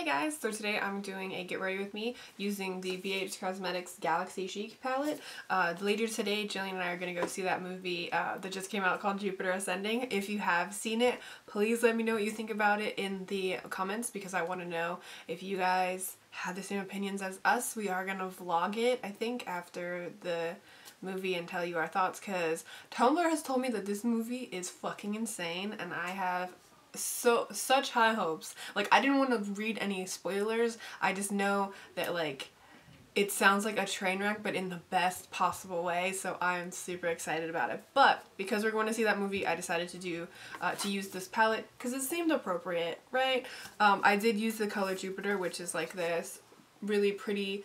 Hey guys, so today I'm doing a get ready with me using the BH Cosmetics Galaxy Chic palette. Later today, Jillian and I are going to go see that movie that just came out called Jupiter Ascending. If you have seen it, please let me know what you think about it in the comments because I want to know if you guys have the same opinions as us. We are going to vlog it, I think, after the movie and tell you our thoughts because Tumblr has told me that this movie is fucking insane and I have such high hopes. Like, I didn't want to read any spoilers. I just know that, like, it sounds like a train wreck, but in the best possible way, so I'm super excited about it. But because we're going to see that movie, I decided to use this palette because it seemed appropriate, right? I did use the color Jupiter, which is like this really pretty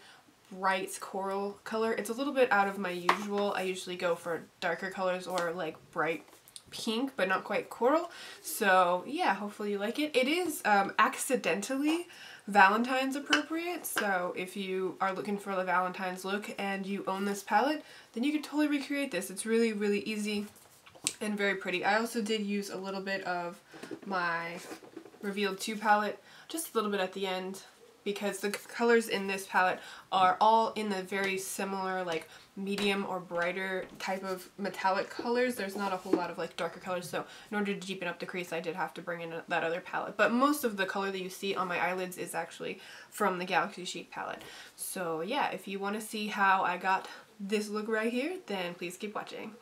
bright coral color. It's a little bit out of my usual. I usually go for darker colors or like bright pink, but not quite coral. So yeah, hopefully you like it. It is accidentally Valentine's appropriate, so if you are looking for the Valentine's look and you own this palette, then you can totally recreate this. It's really, really easy and very pretty. I also did use a little bit of my Revealed 2 palette, just a little bit at the end, because the colors in this palette are all in the very similar, like, medium or brighter type of metallic colors. There's not a whole lot of like darker colors, so in order to deepen up the crease I did have to bring in that other palette. But most of the color that you see on my eyelids is actually from the Galaxy Chic palette. So yeah, if you want to see how I got this look right here, then please keep watching.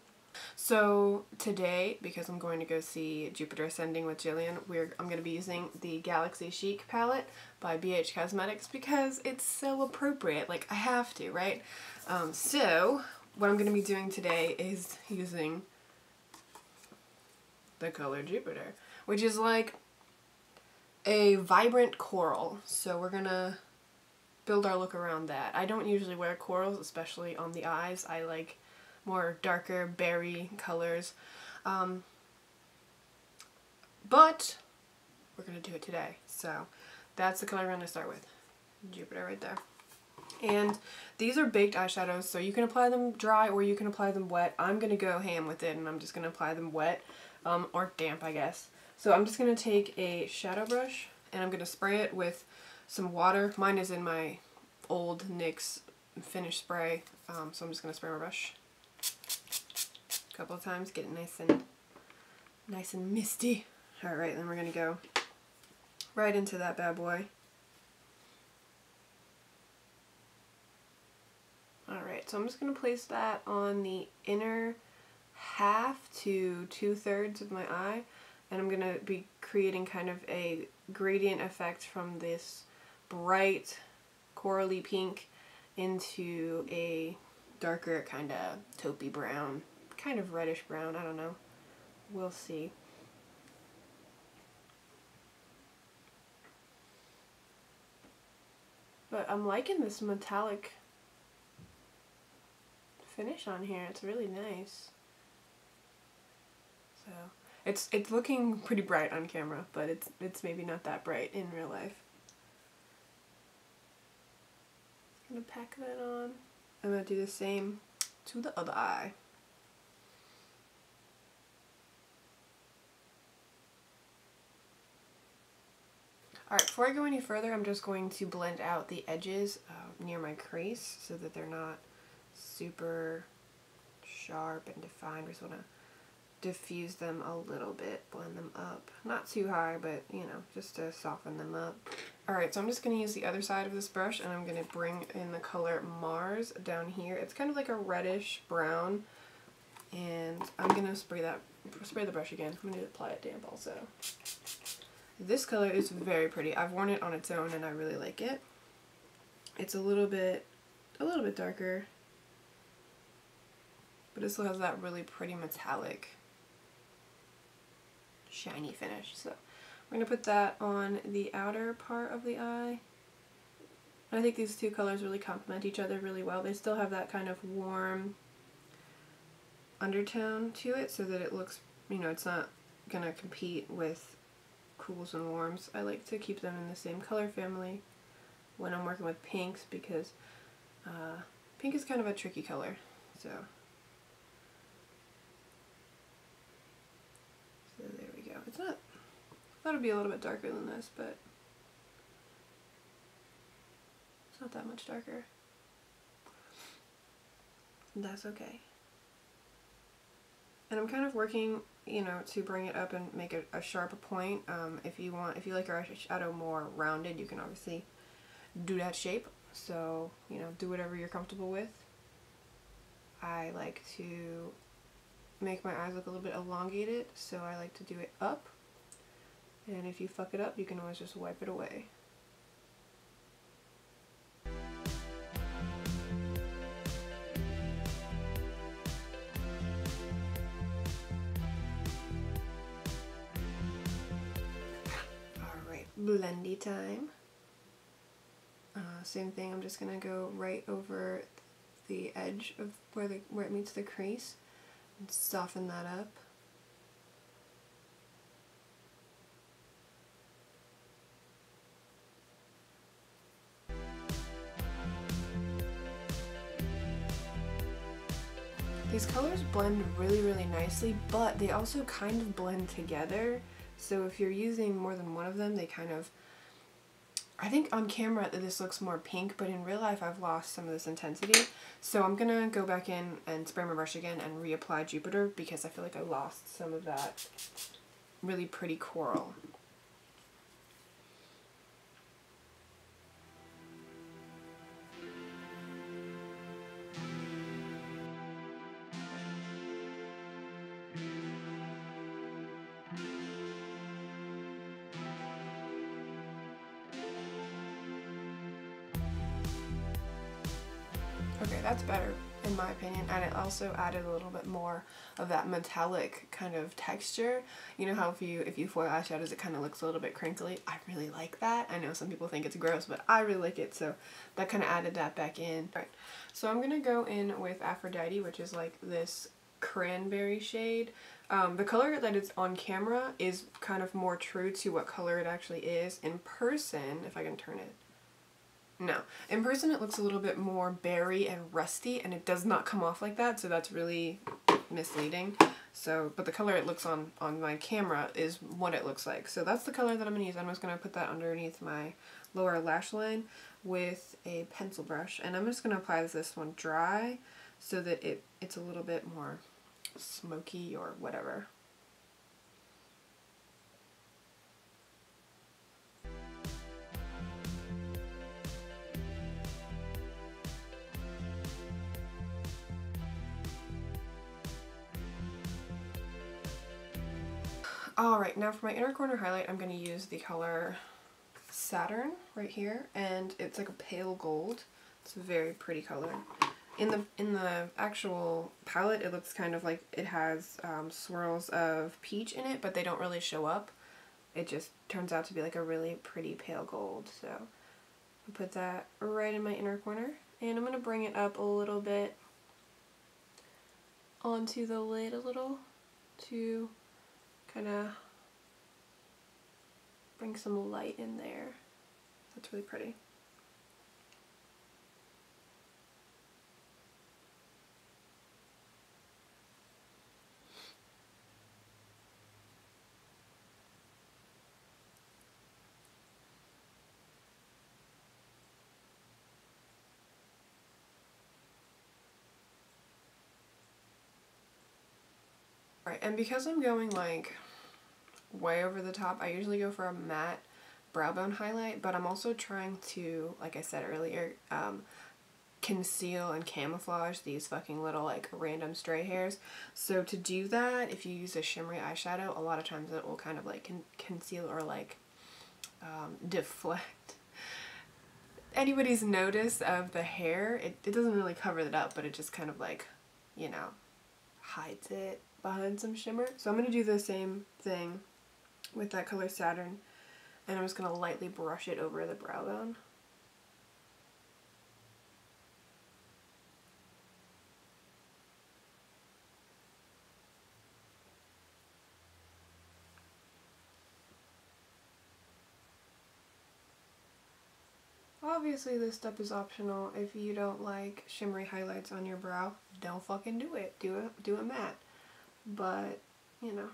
So today, because I'm going to go see Jupiter Ascending with Jillian, I'm going to be using the Galaxy Chic palette by BH Cosmetics because it's so appropriate. Like, I have to, right? So what I'm going to be doing today is using the color Jupiter, which is like a vibrant coral. So we're going to build our look around that. I don't usually wear corals, especially on the eyes. I like more darker berry colors, but we're gonna do it today. So that's the color I'm gonna start with, Jupiter right there. And these are baked eyeshadows, so you can apply them dry or you can apply them wet. I'm gonna go ham with it and I'm just gonna apply them wet, or damp, I guess. So I'm just gonna take a shadow brush and I'm gonna spray it with some water. Mine is in my old NYX finish spray, so I'm just gonna spray my brush a couple of times, get it nice and misty. Alright, then we're gonna go right into that bad boy. Alright, so I'm just gonna place that on the inner half to 2/3 of my eye, and I'm gonna be creating kind of a gradient effect from this bright corally pink into a darker kind of taupey brown, kind of reddish brown, I don't know. We'll see. But I'm liking this metallic finish on here. It's really nice. So it's looking pretty bright on camera, but it's maybe not that bright in real life. I'm gonna pack that on. I'm gonna do the same to the other eye. Alright, before I go any further, I'm just going to blend out the edges near my crease so that they're not super sharp and defined. We just want to diffuse them a little bit, blend them up. Not too high, but, you know, just to soften them up. Alright, so I'm just going to use the other side of this brush and I'm going to bring in the color Mars down here. It's kind of like a reddish brown, and I'm going to spray the brush again. I'm going to apply it damp also. This color is very pretty. I've worn it on its own and I really like it. It's a little bit darker, but it still has that really pretty metallic, shiny finish. So we're going to put that on the outer part of the eye. I think these two colors really complement each other really well. They still have that kind of warm undertone to it so that it looks, you know, it's not going to compete with cools and warms. I like to keep them in the same color family when I'm working with pinks because pink is kind of a tricky color. So there we go. It's not, I thought it'd be a little bit darker than this, but It's not that much darker. That's okay. And I'm kind of working, you know, to bring it up and make it a sharper point. If you like your eyeshadow more rounded, you can obviously do that shape. So, you know, do whatever you're comfortable with. I like to make my eyes look a little bit elongated, so I like to do it up. And if you fuck it up, you can always just wipe it away. Alright, blendy time. Same thing, I'm just gonna go right over the edge of where it meets the crease and soften that up. These colors blend really, really nicely, but they also kind of blend together. So if you're using more than one of them, they kind of, I think on camera this looks more pink, but in real life I've lost some of this intensity. So I'm gonna go back in and spray my brush again and reapply Jupiter because I feel like I lost some of that really pretty coral. Okay, that's better in my opinion, and it also added a little bit more of that metallic kind of texture. You know how if you foil eyeshadows it kind of looks a little bit crinkly? I really like that. I know some people think it's gross, but I really like it, so that kind of added that back in. Alright, so I'm gonna go in with Aphrodite, which is like this cranberry shade. The color that is on camera is kind of more true to what color it actually is. In person, if I can turn it, no. In person it looks a little bit more berry and rusty, and it does not come off like that, so that's really misleading. So, but the color it looks on my camera is what it looks like. So that's the color that I'm going to use. I'm just going to put that underneath my lower lash line with a pencil brush, and I'm just going to apply this one dry so that it's a little bit more smoky or whatever. Alright, now for my inner corner highlight, I'm going to use the color Saturn right here, and it's like a pale gold. It's a very pretty color. In the actual palette, it looks kind of like it has swirls of peach in it, but they don't really show up. It just turns out to be like a really pretty pale gold. So I'll put that right in my inner corner, and I'm going to bring it up a little bit onto the lid a little to kind of bring some light in there. That's really pretty. Right, and because I'm going like way over the top, I usually go for a matte brow bone highlight, but I'm also trying to, like I said earlier, conceal and camouflage these fucking little like random stray hairs. So to do that, if you use a shimmery eyeshadow, a lot of times it will kind of like conceal or like deflect anybody's notice of the hair. It doesn't really cover it up, but it just kind of like, you know, hides it behind some shimmer. So I'm going to do the same thing with that color Saturn, and I'm just going to lightly brush it over the brow bone. Obviously this step is optional. If you don't like shimmery highlights on your brow, don't fucking do it. Do it matte. But, you know,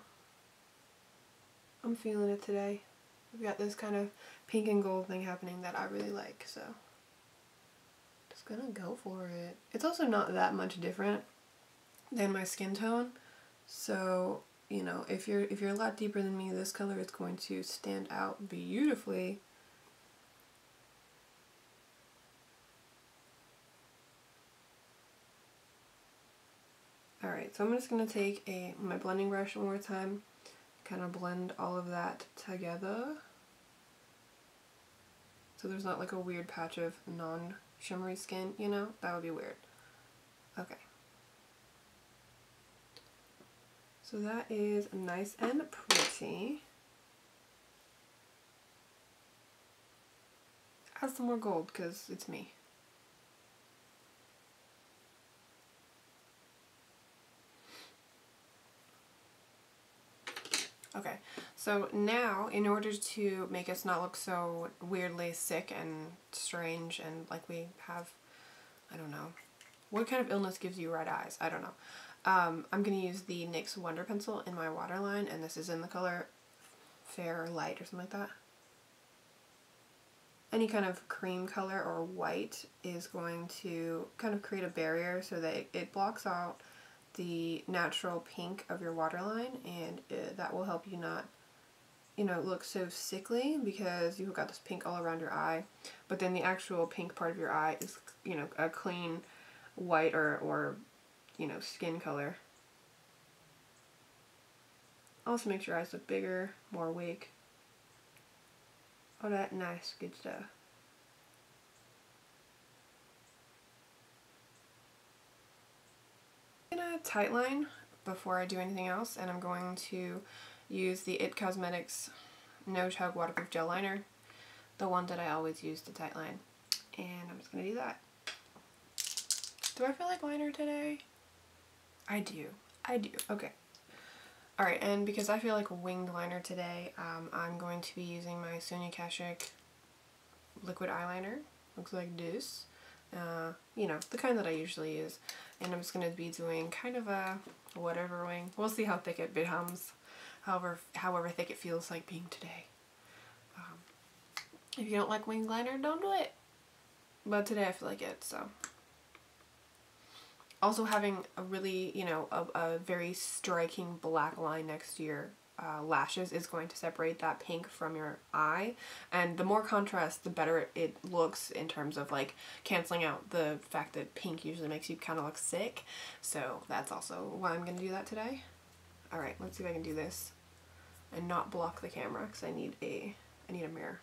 I'm feeling it today. We've got this kind of pink and gold thing happening that I really like, so Just gonna go for it. It's also not that much different than my skin tone, so you know, if you're a lot deeper than me, this color is going to stand out beautifully. Alright, so I'm just going to take my blending brush one more time, kind of blend all of that together. So there's not like a weird patch of non-shimmery skin, you know? That would be weird. Okay. So that is nice and pretty. Add some more gold, because it's me. Okay, so now in order to make us not look so weirdly sick and strange and like we have, I don't know, what kind of illness gives you red eyes? I don't know. I'm going to use the NYX Wonder Pencil in my waterline, and this is in the color Fair Light or something like that. Any kind of cream color or white is going to kind of create a barrier so that it blocks out the natural pink of your waterline, and that will help you not, you know, look so sickly because you've got this pink all around your eye, but then the actual pink part of your eye is, you know, a clean white or you know, skin color. Also makes your eyes look bigger, more awake. All that nice, good stuff. I'm gonna tightline before I do anything else, and I'm going to use the IT Cosmetics No-TUG Waterproof Gel Liner, the one that I always use to tightline. And I'm just gonna do that. Do I feel like liner today? I do. I do. Okay. Alright, and because I feel like a winged liner today, I'm going to be using my Sonia Kashuk liquid eyeliner. Looks like this. You know, the kind that I usually use. And I'm just going to be doing kind of a whatever wing. We'll see how thick it becomes. However thick it feels like being today. If you don't like winged liner, don't do it. But today I feel like it, so. Also having a really, you know, a very striking black line next to your lashes is going to separate that pink from your eye, and the more contrast the better it looks in terms of like canceling out the fact that pink usually makes you kind of look sick. So that's also why I'm going to do that today. Alright, let's see if I can do this and not block the camera because I need a mirror.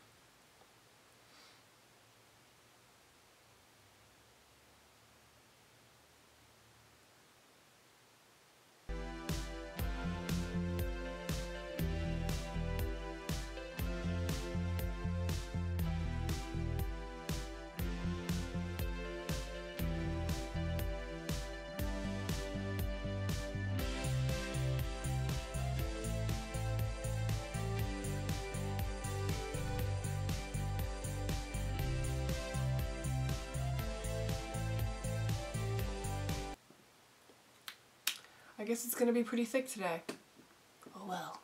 I guess it's gonna be pretty thick today. Oh well.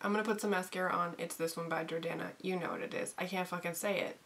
I'm gonna put some mascara on. It's this one by Jordana. You know what it is. I can't fucking say it.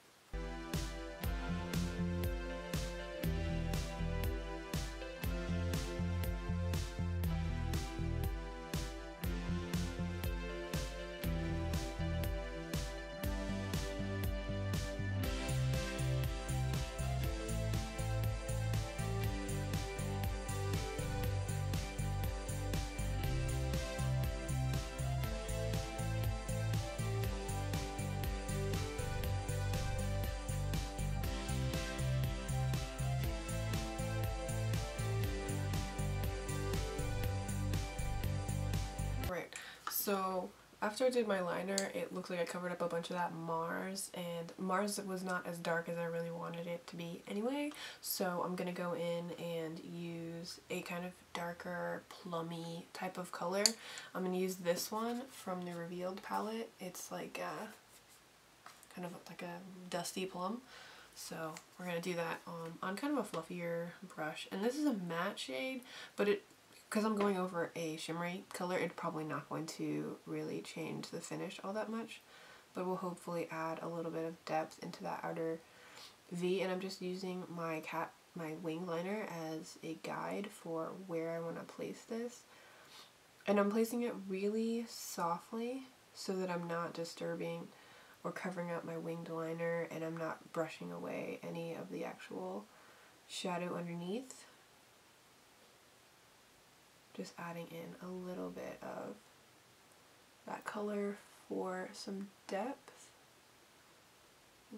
So after I did my liner, it looks like I covered up a bunch of that NARS, and NARS was not as dark as I really wanted it to be anyway, so I'm gonna go in and use a kind of darker plummy type of color. I'm gonna use this one from the Revealed palette. It's like kind of like a dusty plum, so we're gonna do that on kind of a fluffier brush. And this is a matte shade, but because I'm going over a shimmery color, it's probably not going to really change the finish all that much, but will hopefully add a little bit of depth into that outer V. And I'm just using my wing liner as a guide for where I want to place this. And I'm placing it really softly so that I'm not disturbing or covering up my winged liner, and I'm not brushing away any of the actual shadow underneath. Just adding in a little bit of that color for some depth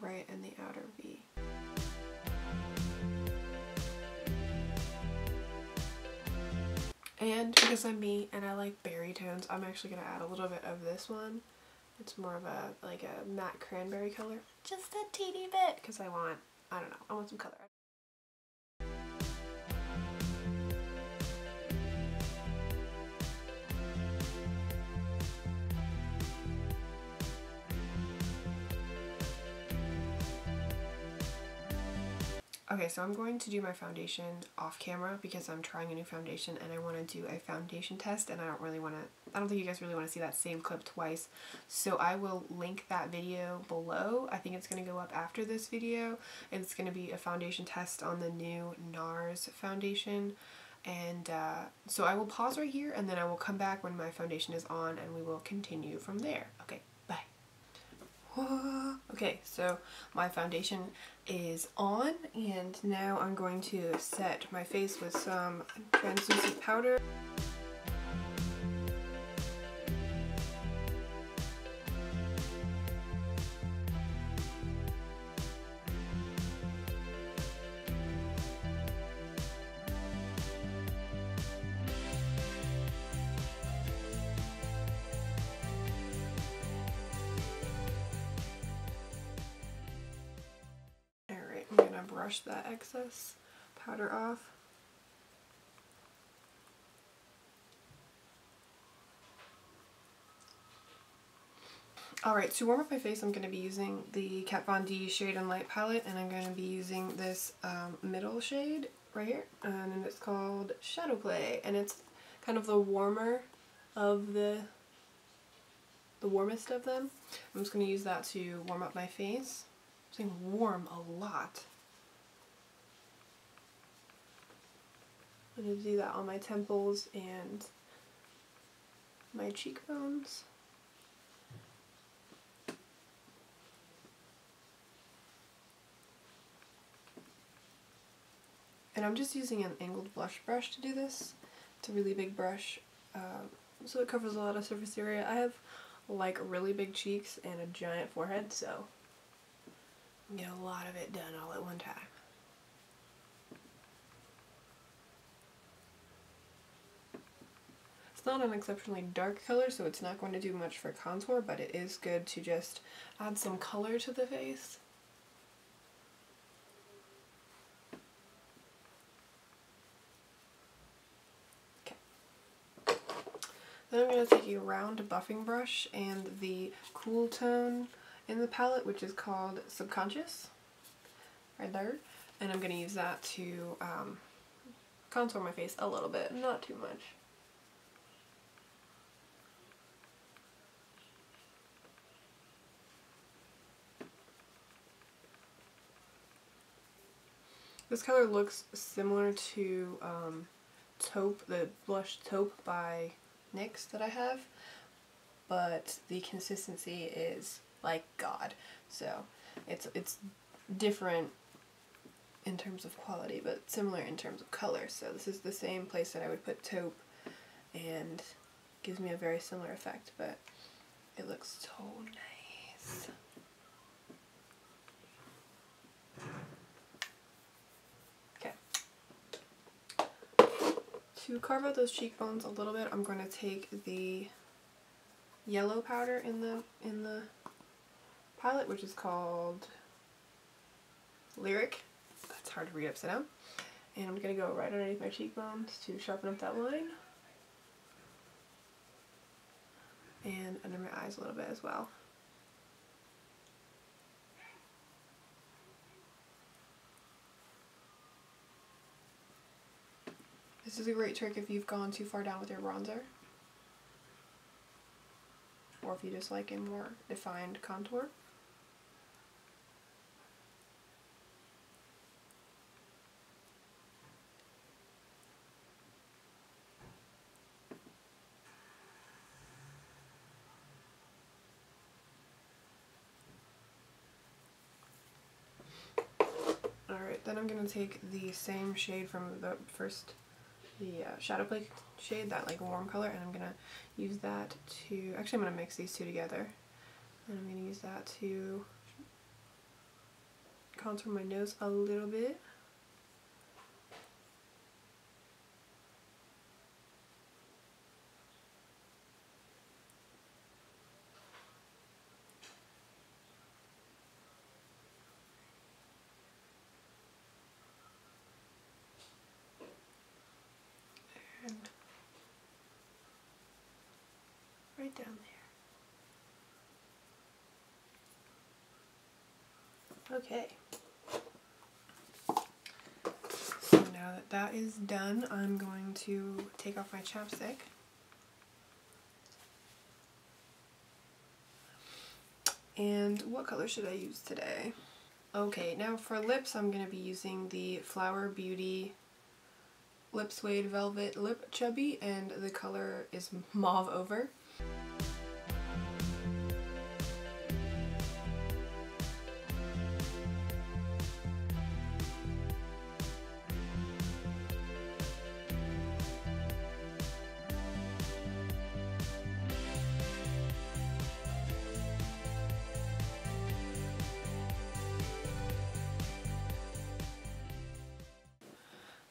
right in the outer V. And because I'm me and I like berry tones, I'm actually going to add a little bit of this one. It's more of a like a matte cranberry color, just a teeny bit, because I want some color. Okay, so I'm going to do my foundation off camera because I'm trying a new foundation and I want to do a foundation test, and I don't think you guys really want to see that same clip twice. So I will link that video below. I think it's going to go up after this video. It's going to be a foundation test on the new NARS foundation. And so I will pause right here and then I will come back when my foundation is on and we will continue from there. Okay, bye. Okay, so my foundation is on, and now I'm going to set my face with some translucent powder. I'm going to brush that excess powder off. Alright, to warm up my face, I'm going to be using the Kat Von D Shade and Light palette, and I'm going to be using this middle shade right here, and it's called Shadow Play, and it's kind of the warmer of the warmest of them. I'm just going to use that to warm up my face. I'm saying warm a lot. I'm going to do that on my temples and my cheekbones. And I'm just using an angled blush brush to do this. It's a really big brush, so it covers a lot of surface area. I have like really big cheeks and a giant forehead, so I can get a lot of it done all at one time. It's not an exceptionally dark color, so it's not going to do much for contour, but it is good to just add some color to the face. Okay. Then I'm going to take a round buffing brush and the cool tone in the palette, which is called Subconscious, right there, and I'm going to use that to contour my face a little bit, not too much. This color looks similar to Taupe, the blush Taupe by NYX that I have, but the consistency is like God. So it's different in terms of quality, but similar in terms of color. So this is the same place that I would put Taupe, and gives me a very similar effect, but it looks so nice. To carve out those cheekbones a little bit, I'm going to take the yellow powder in the palette, which is called Lyric. That's hard to read upside down. And I'm going to go right underneath my cheekbones to sharpen up that line. And under my eyes a little bit as well. This is a great trick if you've gone too far down with your bronzer. Or if you just like a more defined contour. Alright, then I'm going to take the same shade from the Shadow Play shade, that like warm color, and I'm going to use that to, actually I'm going to mix these two together, and I'm going to use that to contour my nose a little bit. And right down there. Okay. So now that that is done, I'm going to take off my chapstick. And what color should I use today? Okay, now for lips, I'm going to be using the Flower Beauty Lip Suede Velvet Lip Chubby, and the color is Mauve Over.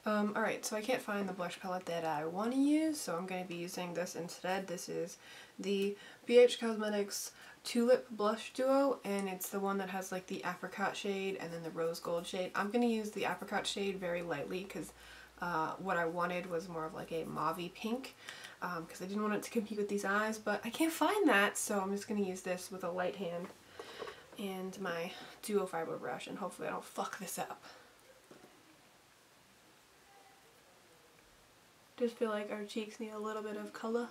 Alright, so I can't find the blush palette that I want to use, so I'm going to be using this instead. This is the BH Cosmetics Tulip Blush Duo, and it's the one that has like the apricot shade and then the rose gold shade. I'm going to use the apricot shade very lightly because what I wanted was more of like a mauve-y pink, because I didn't want it to compete with these eyes, but I can't find that, so I'm just going to use this with a light hand and my Duo Fiber brush, and hopefully I don't fuck this up. Just feel like our cheeks need a little bit of color,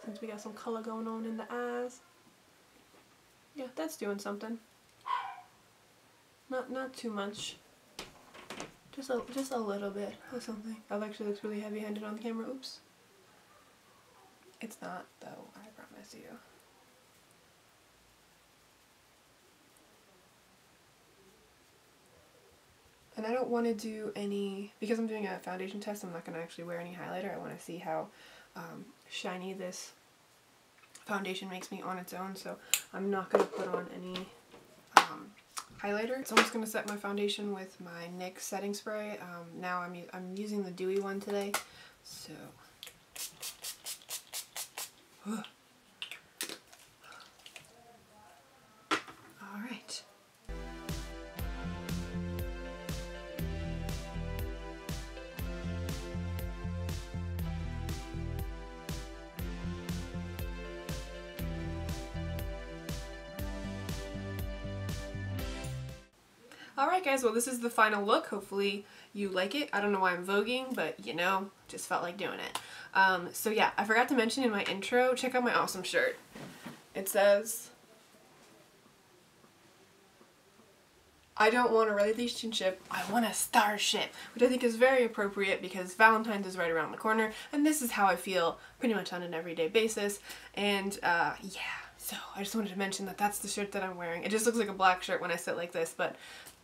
since we got some color going on in the eyes. Yeah, that's doing something. Not too much. Just a little bit or something. That actually looks really heavy-handed on the camera. Oops. It's not though, I promise you. And I don't want to do any, because I'm doing a foundation test, I'm not going to actually wear any highlighter. I want to see how shiny this foundation makes me on its own, so I'm not going to put on any highlighter. So I'm just going to set my foundation with my NYX setting spray. Now I'm using the dewy one today, so... Alright. Alright guys, well this is the final look. Hopefully you like it. I don't know why I'm voguing, but you know, just felt like doing it. So yeah, I forgot to mention in my intro, check out my awesome shirt. It says, I don't want a relationship, I want a starship, which I think is very appropriate because Valentine's is right around the corner, and this is how I feel pretty much on an everyday basis. And yeah, so I just wanted to mention that that's the shirt that I'm wearing. It just looks like a black shirt when I sit like this, but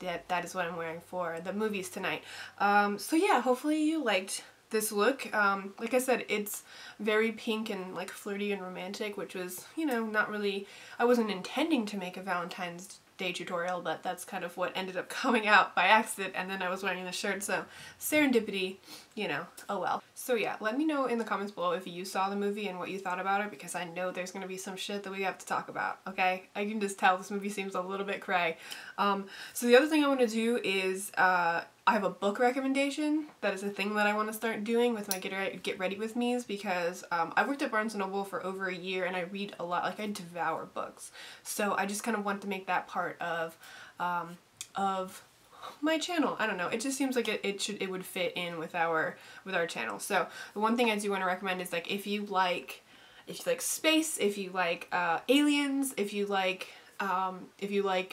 that is what I'm wearing for the movies tonight. So yeah, hopefully you liked this look. Like I said, it's very pink and like flirty and romantic, which was, you know, not really, I wasn't intending to make a Valentine's day tutorial, but that's kind of what ended up coming out by accident, and then I was wearing the shirt, so serendipity, you know, oh well. So yeah, let me know in the comments below if you saw the movie and what you thought about it, because I know there's gonna be some shit that we have to talk about, okay? I can just tell this movie seems a little bit cray. So the other thing I want to do is, I have a book recommendation. That is a thing that I want to start doing with my get ready with me's, because I've worked at Barnes & Noble for over a year and I read a lot, like I devour books. So I just kind of want to make that part of my channel. I don't know, it just seems like it would fit in with our channel. So the one thing I do want to recommend is, like, if you like space, if you like aliens, if you like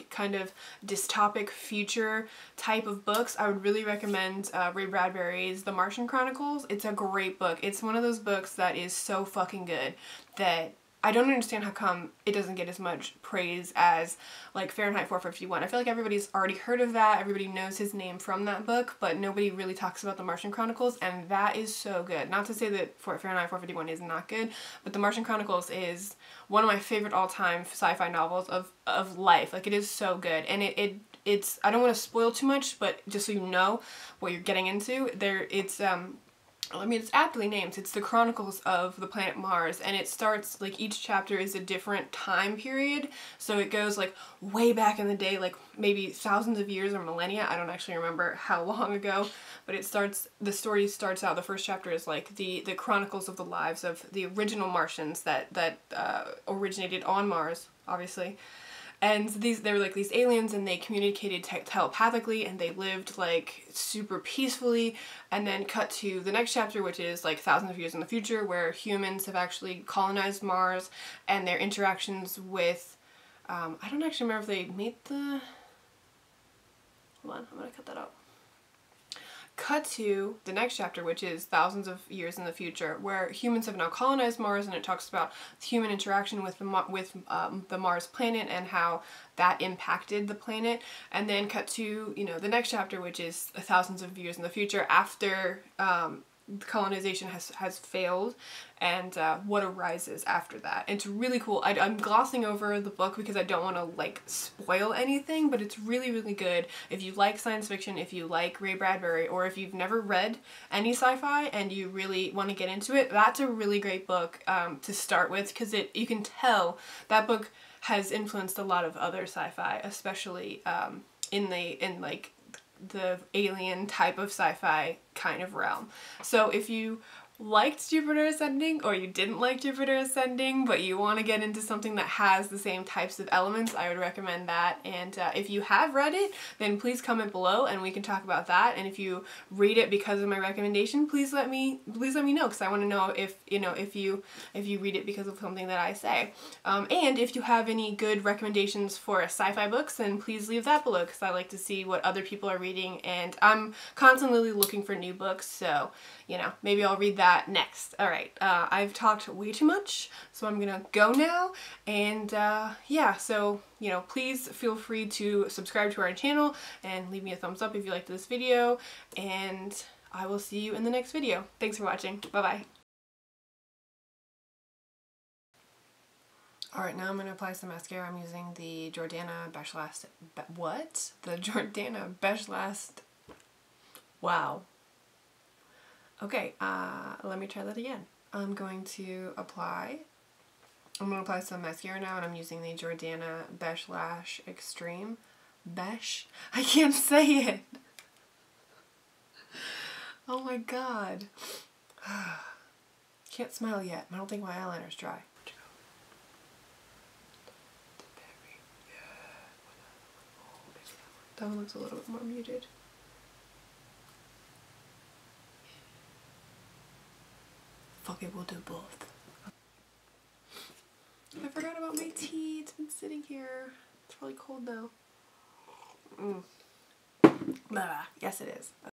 kind of dystopic future type of books, I would really recommend Ray Bradbury's The Martian Chronicles. It's a great book. It's one of those books that is so fucking good that I don't understand how come it doesn't get as much praise as, like, Fahrenheit 451. I feel like everybody's already heard of that, everybody knows his name from that book, but nobody really talks about The Martian Chronicles, and that is so good. Not to say that Fahrenheit 451 is not good, but The Martian Chronicles is one of my favorite all-time sci-fi novels of life. Like, it is so good, and it's, I don't want to spoil too much, but just so you know what you're getting into, I mean, it's aptly named. It's the Chronicles of the planet Mars, and it starts, like, each chapter is a different time period, so it goes, like, way back in the day, like, maybe thousands of years or millennia. I don't actually remember how long ago, but the story starts out, the first chapter is, like, the chronicles of the lives of the original Martians that originated on Mars, obviously. And they were like these aliens, and they communicated telepathically, and they lived, like, super peacefully. And then cut to the next chapter, which is, like, thousands of years in the future, where humans have actually colonized Mars, and their interactions with, I don't actually remember if they made the, hold on, I'm gonna cut that out. Cut to the next chapter, which is thousands of years in the future, where humans have now colonized Mars, and it talks about human interaction with the Mars planet and how that impacted the planet. And then cut to, you know, the next chapter, which is thousands of years in the future, after colonization has failed, and what arises after that. It's really cool. I'm glossing over the book because I don't want to, like, spoil anything, but it's really, really good. If you like science fiction, if you like Ray Bradbury, or if you've never read any sci-fi and you really want to get into it, that's a really great book to start with, because you can tell that book has influenced a lot of other sci-fi, especially in the alien type of sci-fi kind of realm. So if you liked Jupiter Ascending, or you didn't like Jupiter Ascending, but you want to get into something that has the same types of elements, I would recommend that. And if you have read it, then please comment below and we can talk about that. And if you read it because of my recommendation, please let me know, because I want to know if you read it because of something that I say. And if you have any good recommendations for sci-fi books, then please leave that below, because I like to see what other people are reading, and I'm constantly looking for new books, so, you know, maybe I'll read that next. Alright, I've talked way too much, so I'm gonna go now, and yeah, so, you know, please feel free to subscribe to our channel and leave me a thumbs up if you liked this video, and I will see you in the next video. Thanks for watching. Bye-bye. Alright, now I'm going to apply some mascara. I'm using the Jordana Beige Last... What? The Jordana Beige Last... Wow. Okay, let me try that again. I'm going to apply some mascara now, and I'm using the Jordana Beige Lash Extreme. Beige? I can't say it! Oh my god. Can't smile yet. I don't think my eyeliner's dry. That one looks a little bit more muted. Fuck it, we'll do both. I forgot about my tea. It's been sitting here. It's really cold though. Blah. Yes, it is.